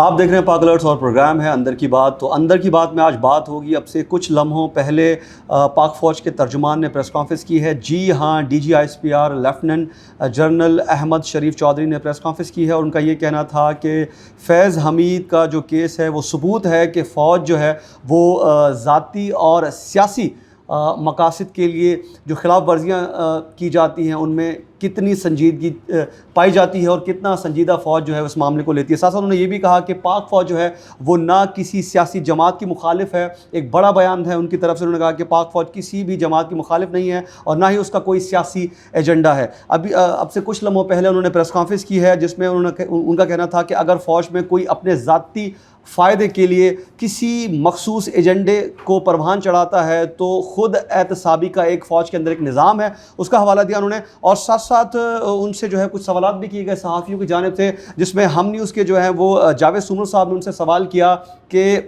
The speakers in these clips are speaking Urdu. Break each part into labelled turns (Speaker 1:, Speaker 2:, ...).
Speaker 1: آپ دیکھ رہے ہیں پاک الرٹس اور پروگرام ہے اندر کی بات. تو اندر کی بات میں آج بات ہوگی. اب سے کچھ لمحوں پہلے پاک فوج کے ترجمان نے پریس کانفرنس کی ہے. جی ہاں, D G I S P R lieutenant general Ahmed Sharif Chaudhry نے پریس کانفرنس کی ہے, اور ان کا یہ کہنا تھا کہ فیض حمید کا جو کیس ہے وہ ثبوت ہے کہ فوج جو ہے وہ ذاتی اور سیاسی مقاصد کے لیے جو خلاف ورزیاں کی جاتی ہیں ان میں کتنی سنجیدگی پائی جاتی ہے اور کتنا سنجیدہ فوج جو ہے اس معاملے کو لیتی ہے. ساتھ ساتھ انہوں نے یہ بھی کہا کہ پاک فوج جو ہے وہ نہ کسی سیاسی جماعت کی مخالف ہے. ایک بڑا بیان ہے ان کی طرف سے, انہوں نے کہا کہ پاک فوج کسی بھی جماعت کی مخالف نہیں ہے اور نہ ہی اس کا کوئی سیاسی ایجنڈا ہے. اب سے کچھ لمحوں پہلے انہوں نے پریس کانفرنس کی ہے جس میں ان کا کہنا تھا کہ اگر فوج میں کوئی اپنے ذاتی فائدے کے لیے کسی مخصوص ایجنڈے کو پروان چڑھاتا ہے تو خود احتسابی کا ایک فوج کے اندر ایک نظام ہے, اس کا حوالہ دیا انہوں نے. اور ساتھ ساتھ ان سے جو ہے کچھ سوالات بھی کیے گئے صحافیوں کی جانب سے, جس میں ہم نیوز کے جو ہیں وہ جاوید سومر صاحب نے ان سے سوال کیا کہ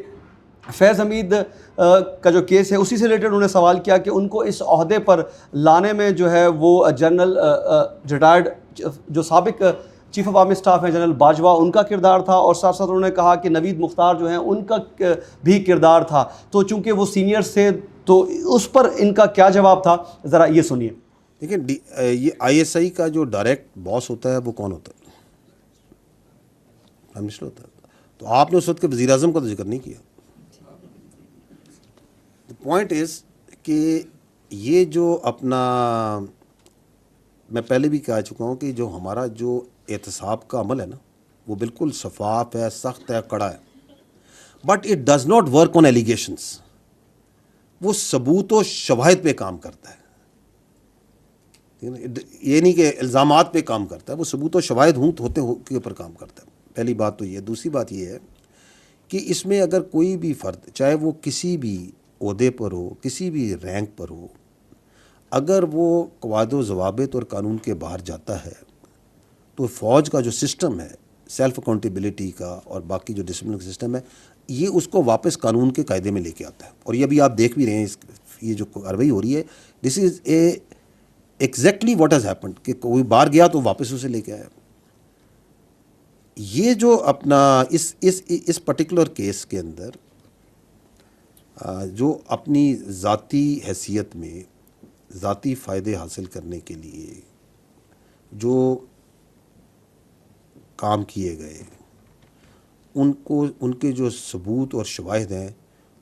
Speaker 1: فیض حمید کا جو کیس ہے اسی سے ریلیٹڈ انہوں نے سوال کیا کہ ان کو اس عہدے پر لانے میں جو ہے وہ جنرل ریٹائرڈ جو سابق چیف آف آرمی اسٹاف ہیں جنرل باجوہ ان کا کردار تھا, اور ساتھ ساتھ انہوں نے کہا کہ نوید مختار جو ہیں ان کا بھی کردار تھا. تو چونکہ وہ سینئرز تھے تو اس پر ان کا کیا جواب تھا, ذرا یہ سنیے.
Speaker 2: دیکھیں یہ آئی ایس آئی کا جو ڈائریکٹ باس ہوتا ہے وہ کون ہوتا ہے؟ پرائم منسٹر ہوتا ہے. تو آپ نے اس وقت کے وزیر اعظم کا تو ذکر نہیں کیا. پوائنٹ از کہ یہ جو اپنا میں پہلے بھی کہہ چکا ہوں کہ جو ہمارا جو احتساب کا عمل ہے نا وہ بالکل شفاف ہے, سخت ہے, کڑا ہے, but it does not work on allegations. وہ ثبوت و شواہد پہ کام کرتا ہے, یہ نہیں کہ الزامات پہ کام کرتا ہے, وہ ثبوت و شواہد ہوتے کے اوپر کام کرتا ہے. پہلی بات تو یہ. دوسری بات یہ ہے کہ اس میں اگر کوئی بھی فرد چاہے وہ کسی بھی عہدے پر ہو, کسی بھی رینک پر ہو, اگر وہ قواعد و ضوابط اور قانون کے باہر جاتا ہے تو فوج کا جو سسٹم ہے سیلف اکاؤنٹیبلٹی کا اور باقی جو ڈسپلن کا سسٹم ہے یہ اس کو واپس قانون کے قاعدے میں لے کے آتا ہے. اور یہ ابھی آپ دیکھ بھی رہے ہیں یہ جو کارروائی ہو رہی ہے, this is a exactly what has happened کہ کوئی باہر گیا تو واپس اسے لے کے آیا. یہ جو اپنا اس پرٹیکولر کیس کے اندر جو اپنی ذاتی حیثیت میں ذاتی فائدے حاصل کرنے کے لیے جو کام کیے گئے ان کے جو ثبوت اور شواہد ہیں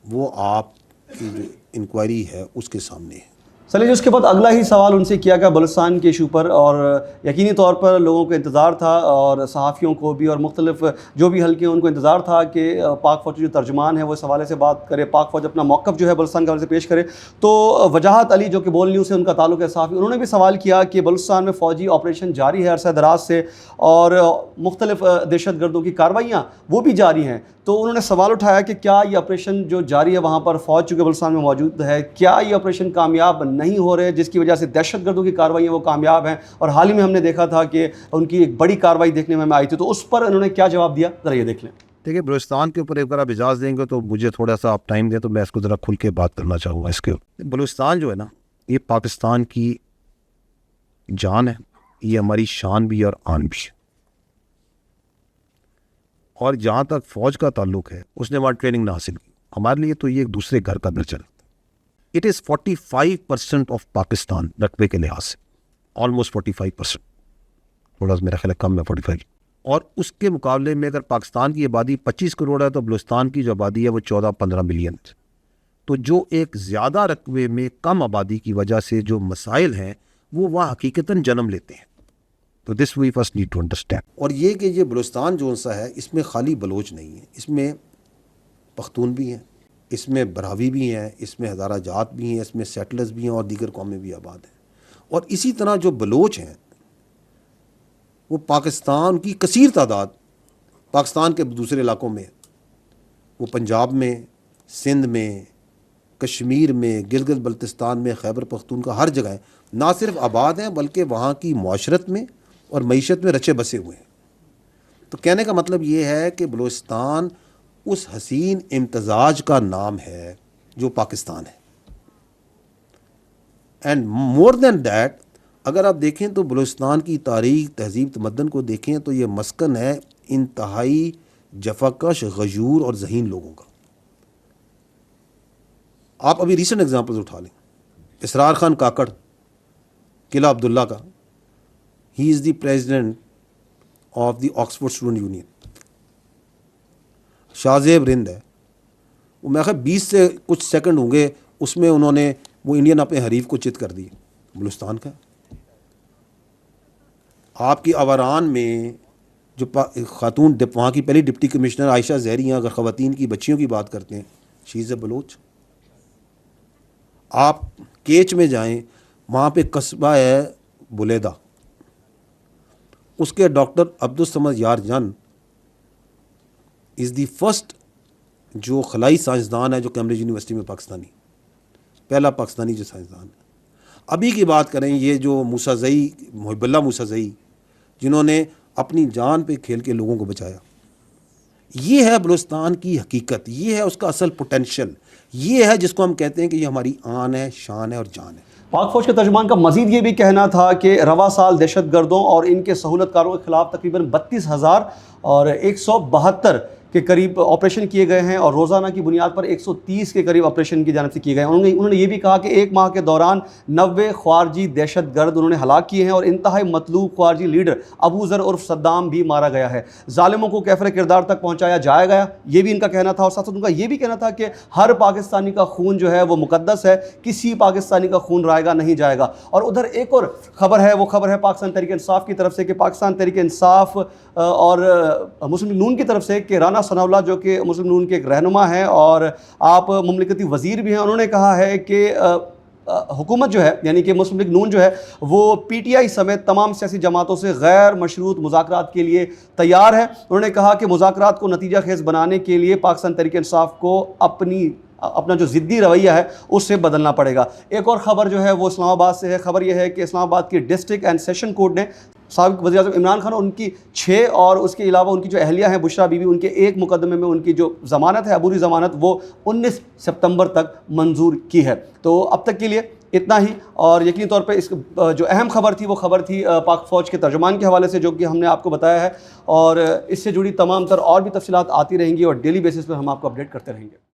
Speaker 2: وہ آپ کی جو انکوائری ہے اس کے سامنے ہے.
Speaker 1: چلیے جی, اس کے بعد اگلا ہی سوال ان سے کیا گیا بلوچستان کے ایشو پر, اور یقینی طور پر لوگوں کو انتظار تھا اور صحافیوں کو بھی اور مختلف جو بھی حلقے ہیں ان کو انتظار تھا کہ پاک فوج جو ترجمان ہے وہ اس حوالے سے بات کرے, پاک فوج اپنا موقف جو ہے بلوچستان کے حوالے سے پیش کرے. تو وجاہت علی جو کہ بول نیوز سے ان کا تعلق ہے صحافی, انہوں نے بھی سوال کیا کہ بلوچستان میں فوجی آپریشن جاری ہے عرصہ دراز سے اور مختلف دہشت گردوں کی کارروائیاں وہ بھی جاری ہیں. تو انہوں نے سوال اٹھایا کہ کیا یہ آپریشن جو جاری ہے وہاں پر فوج چونکہ بلوچستان میں موجود ہے, کیا یہ آپریشن کامیاب نہیں ہو رہے جس کی وجہ سے دہشت گردوں کی کارروائیاں وہ کامیاب ہیں, اور حال ہی میں ہم نے دیکھا تھا کہ ان کی ایک بڑی کارروائی دیکھنے میں آئی تھی. تو اس پر انہوں نے کیا جواب دیا, ذرا یہ دیکھ لیں.
Speaker 2: دیکھیے بلوچستان کے اوپر ایک بار آپ اجازت دیں گے تو مجھے تھوڑا سا آپ ٹائم دیں تو میں اس کو ذرا کھل کے بات کرنا چاہوں گا. اس کے بلوچستان جو ہے نا یہ پاکستان کی جان ہے, یہ ہماری شان بھی اور آن بھی ہے. اور جہاں تک فوج کا تعلق ہے اس نے وہاں ٹریننگ نہ حاصل کی, ہمارے لیے تو یہ ایک دوسرے گھر کا درجہ ہے. اٹ از 45% آف پاکستان رقبے کے لحاظ سے, آلموسٹ 45%, تھوڑا سا میرا خیال ہے کم ہے 45. اور اس کے مقابلے میں اگر پاکستان کی آبادی 25 کروڑ ہے تو بلوچستان کی جو آبادی ہے وہ 14-15 ملین ہے. تو جو ایک زیادہ رقبے میں کم آبادی کی وجہ سے جو مسائل ہیں وہ وہاں حقیقتاً جنم لیتے ہیں. تو this we first need to understand. اور یہ کہ یہ بلوچستان جو سا ہے اس میں خالی بلوچ نہیں ہے, اس میں پختون بھی ہیں, اس میں براوی بھی ہیں, اس میں ہزارہ جات بھی ہیں, اس میں سیٹلرز بھی ہیں اور دیگر قومیں بھی آباد ہیں. اور اسی طرح جو بلوچ ہیں وہ پاکستان کی کثیر تعداد پاکستان کے دوسرے علاقوں میں, وہ پنجاب میں, سندھ میں, کشمیر میں, گلگت بلتستان میں, خیبر پختونخوا, ہر جگہ نہ صرف آباد ہیں بلکہ وہاں کی معاشرت میں اور معیشت میں رچے بسے ہوئے ہیں. تو کہنے کا مطلب یہ ہے کہ بلوچستان اس حسین امتزاج کا نام ہے جو پاکستان ہے. اینڈ مور دین دیٹ اگر آپ دیکھیں تو بلوچستان کی تاریخ, تہذیب, تمدن کو دیکھیں تو یہ مسکن ہے انتہائی جفاکش، غیور اور ذہین لوگوں کا. آپ ابھی ریسنٹ ایگزامپلز اٹھا لیں. اسرار خان کاکڑ، قلعہ عبداللہ کا، he is the president of the Oxford student union. Shahzeb Rind ہے، وہ میں خیال 20 سے کچھ سیکنڈ ہوں گے اس میں انہوں نے وہ انڈین اپنے حریف کو چت کر دی. بلوچستان کا. آپ کی آوران میں جو خاتون وہاں کی پہلی ڈپٹی کمشنر عائشہ زہری ہیں، اگر خواتین کی بچیوں کی بات کرتے ہیں، شی از اے بلوچ. آپ کیچ میں جائیں، وہاں پہ قصبہ ہے بلیدہ، اس کے ڈاکٹر عبدالصمد یار جان از دی فرسٹ جو خلائی سائنسدان ہے جو کیمبرج یونیورسٹی میں پاکستانی، پہلا پاکستانی جو سائنسدان ہے. ابھی کی بات کریں، یہ جو موسیٰ زئی، محب اللہ موسیٰ زئی، جنہوں نے اپنی جان پہ کھیل کے لوگوں کو بچایا. یہ ہے بلوچستان کی حقیقت، یہ ہے اس کا اصل پوٹینشیل، یہ ہے جس کو ہم کہتے ہیں کہ یہ ہماری آن ہے، شان ہے اور جان ہے.
Speaker 1: پاک فوج کے ترجمان کا مزید یہ بھی کہنا تھا کہ رواں سال دہشت گردوں اور ان کے سہولت کاروں کے خلاف تقریباً 32,000 اور 172 کے قریب آپریشن کیے گئے ہیں، اور روزانہ کی بنیاد پر 130 کے قریب آپریشن کی جانب سے کیے گئے ہیں. انہوں نے یہ بھی کہا کہ ایک ماہ کے دوران 90 خارجی دہشت گرد انہوں نے ہلاک کیے ہیں، اور انتہائی مطلوب خارجی لیڈر ابو ذر عرف صدام بھی مارا گیا ہے. ظالموں کو کیفر کردار تک پہنچایا جائے گا، یہ بھی ان کا کہنا تھا. اور ساتھ ساتھ ان کا یہ بھی کہنا تھا کہ ہر پاکستانی کا خون جو ہے وہ مقدس ہے، کسی پاکستانی کا خون رائے گا نہیں جائے گا. اور ادھر ایک اور خبر ہے، وہ خبر ہے پاکستان تحریک انصاف کی طرف سے کہ پاکستان تحریک انصاف اور مسلم لیگ نون کی طرف سے کہ رانا ثناء اللہ جو کہ مسلم لیگ نون کے ایک رہنما ہیں اور آپ مملکتی وزیر بھی ہیں، انہوں نے کہا ہے کہ حکومت جو ہے، یعنی کہ مسلم لیگ نون جو ہے، وہ پی ٹی آئی سمیت تمام سیاسی جماعتوں سے غیر مشروط مذاکرات کے لیے تیار ہے. انہوں نے کہا کہ مذاکرات کو نتیجہ خیز بنانے کے لیے پاکستان تحریک انصاف کو اپنا جو ضدی رویہ ہے اس سے بدلنا پڑے گا. ایک اور خبر جو ہے وہ اسلام آباد سے ہے. خبر یہ ہے کہ اسلام آباد کی ڈسٹرکٹ اینڈ سیشن کورٹ نے سابق وزیر اعظم عمران خان اور ان کی 6 اور اس کے علاوہ ان کی جو اہلیہ ہیں بشرا بی بی، ان کے ایک مقدمے میں ان کی جو ضمانت ہے، عبوری ضمانت، وہ 19 سپتمبر تک منظور کی ہے. تو اب تک کے لیے اتنا ہی. اور یقینی طور پہ اس جو اہم خبر تھی وہ خبر تھی پاک فوج کے ترجمان کے حوالے سے، جو کہ ہم نے آپ کو بتایا ہے، اور اس سے جڑی تمام تر اور بھی تفصیلات آتی رہیں گی اور ڈیلی بیسس پر ہم آپ کو اپڈیٹ کرتے رہیں گے.